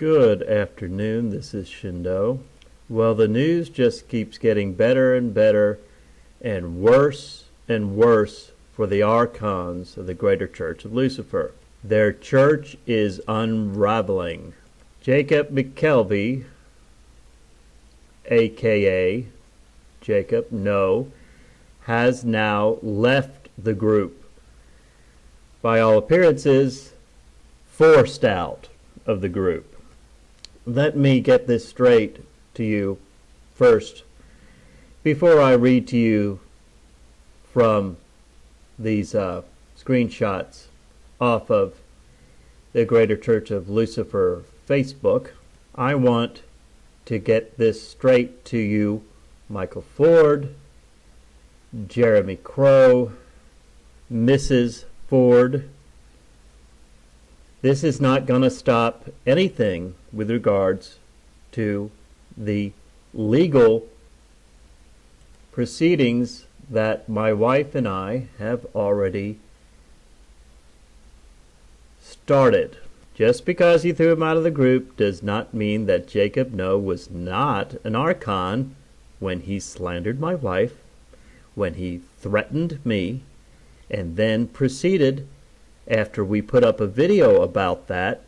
Good afternoon, this is Shindo. Well, the news just keeps getting better and better and worse for the ARCHONs of the Greater Church of Lucifer. Their church is unraveling. Jacob McKelvy, a.k.a. Jacob No, has now left the group. By all appearances, forced out of the group. Let me get this straight to you first before I read to you from these screenshots off of the Greater Church of Lucifer Facebook. I want to get this straight to you, Michael Ford, Jeremy Crow, Mrs. Ford. This is not going to stop anything with regards to the legal proceedings that my wife and I have already started. Just because he threw him out of the group does not mean that Jacob No was not an ARCHON when he slandered my wife, when he threatened me, and then proceeded, after we put up a video about that,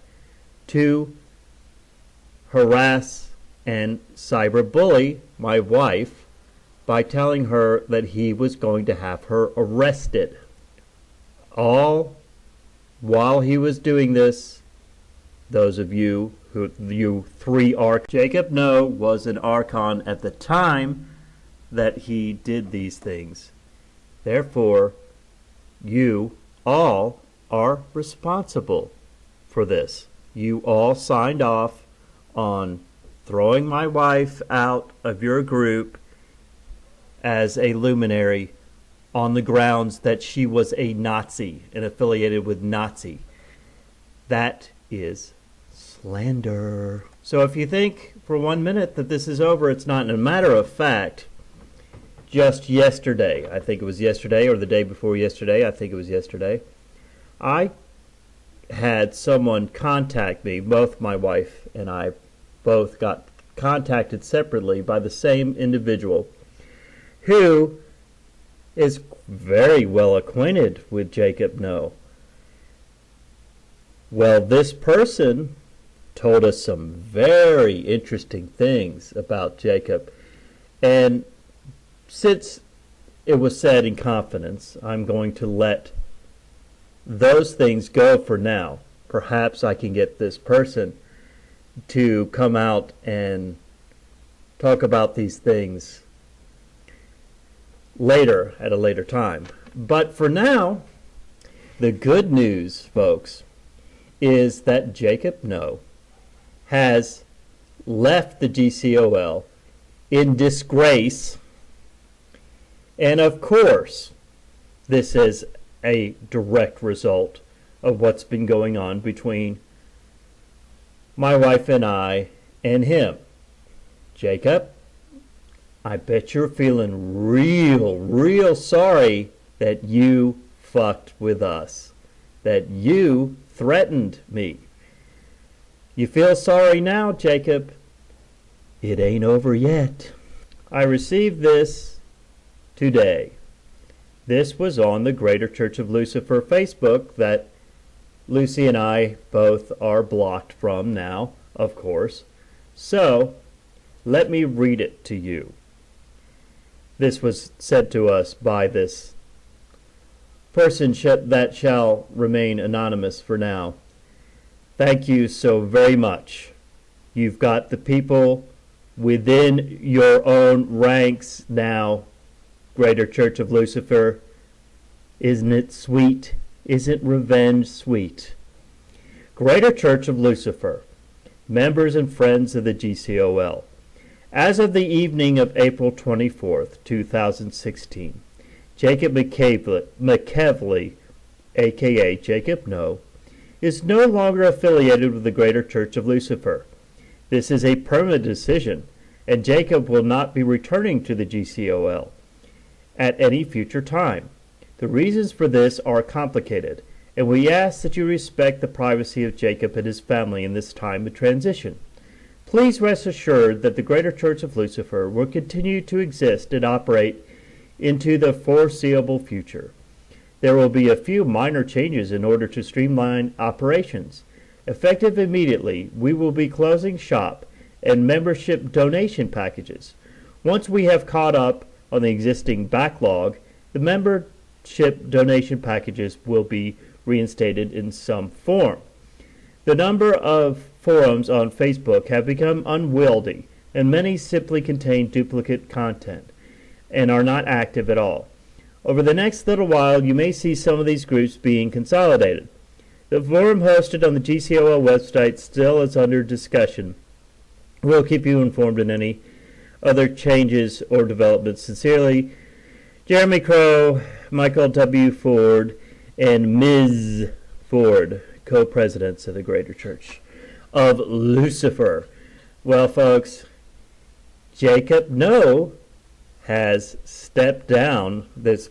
to harass and cyberbully my wife by telling her that he was going to have her arrested. All while he was doing this, those of you three ARCHON, Jacob No was an ARCHON at the time that he did these things. Therefore, you all are responsible for this. You all signed off on throwing my wife out of your group as a luminary on the grounds that she was a Nazi and affiliated with Nazi. That is slander. So if you think for 1 minute that this is over, it's not. And a matter of fact, just yesterday, I think it was yesterday or the day before yesterday, I think it was yesterday, I had someone contact me. Both my wife and I both got contacted separately by the same individual who is very well acquainted with Jacob No. Well, this person told us some very interesting things about Jacob, and since it was said in confidence, I'm going to let those things go for now. Perhaps I can get this person to come out and talk about these things later, at a later time. But for now, the good news, folks, is that Jacob No has left the GCOL in disgrace. And of course, this is a direct result of what's been going on between my wife and I and him. Jacob, I bet you're feeling real sorry that you fucked with us, that you threatened me. You feel sorry now, Jacob? It ain't over yet. I received this today. This was on the Greater Church of Lucifer Facebook that Lucy and I both are blocked from now, of course. So, let me read it to you. This was said to us by this person that shall remain anonymous for now. Thank you so very much. You've got the people within your own ranks now, Greater Church of Lucifer. Isn't it sweet? Isn't revenge sweet? Greater Church of Lucifer, members and friends of the GCOL. As of the evening of April 24th, 2016, Jacob McKelvy, a.k.a. Jacob No, is no longer affiliated with the Greater Church of Lucifer. This is a permanent decision, and Jacob will not be returning to the GCOL at any future time. The reasons for this are complicated, and we ask that you respect the privacy of Jacob and his family in this time of transition. Please rest assured that the Greater Church of Lucifer will continue to exist and operate into the foreseeable future. There will be a few minor changes in order to streamline operations. Effective immediately, we will be closing shop and membership donation packages. Once we have caught up on the existing backlog, the membership donation packages will be reinstated in some form. The number of forums on Facebook have become unwieldy, and many simply contain duplicate content and are not active at all. Over the next little while, you may see some of these groups being consolidated. The forum hosted on the GCOL website still is under discussion. We'll keep you informed on any other changes or developments. Sincerely, Jeremy Crow, Michael W. Ford, and Ms. Ford, co-presidents of the Greater Church of Lucifer. Well, folks, Jacob No has stepped down. This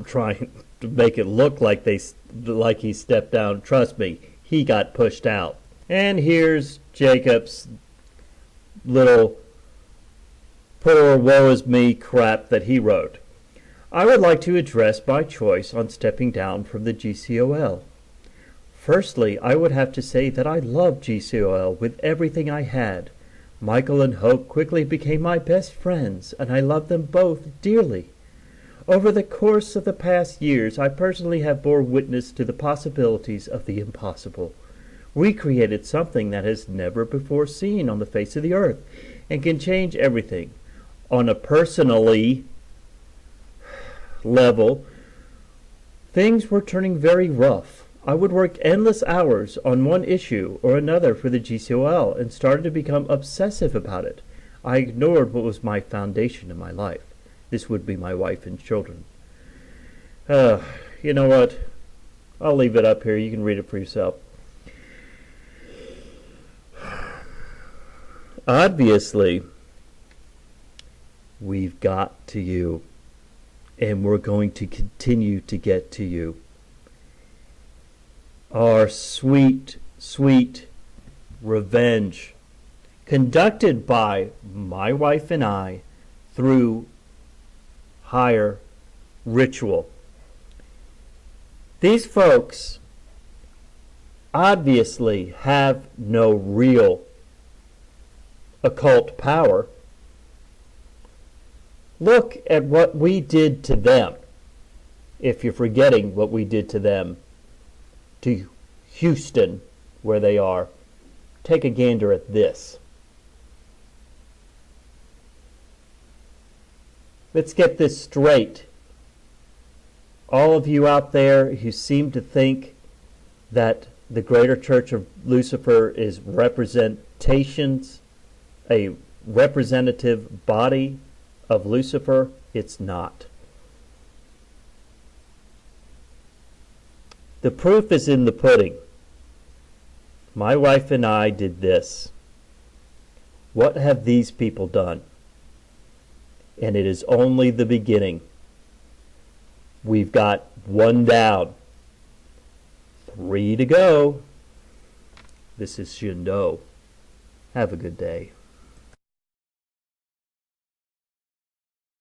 trying to make it look like he stepped down. Trust me, he got pushed out. And here's Jacob's little poor woe is me crap that he wrote. I would like to address my choice on stepping down from the GCOL. Firstly, I would have to say that I loved GCOL with everything I had. Michael and Hope quickly became my best friends, and I loved them both dearly. Over the course of the past years, I personally have bore witness to the possibilities of the impossible. We created something that has never before seen on the face of the earth, and can change everything. On a personally level, things were turning very rough. I would work endless hours on one issue or another for the GCOL and started to become obsessive about it. I ignored what was my foundation in my life. This would be my wife and children. You know what? I'll leave it up here. You can read it for yourself. Obviously, we've got to you, and we're going to continue to get to you. Our sweet, sweet revenge, conducted by my wife and I through higher ritual. These folks obviously have no real occult power. Look at what we did to them, if you're forgetting what we did to them, to Houston, where they are. Take a gander at this. Let's get this straight. All of you out there who seem to think that the Greater Church of Lucifer is representations, a representative body of Lucifer, it's not. The proof is in the pudding. My wife and I did this. What have these people done? And it is only the beginning. We've got 1 down. 3 to go. This is Shindo. Have a good day.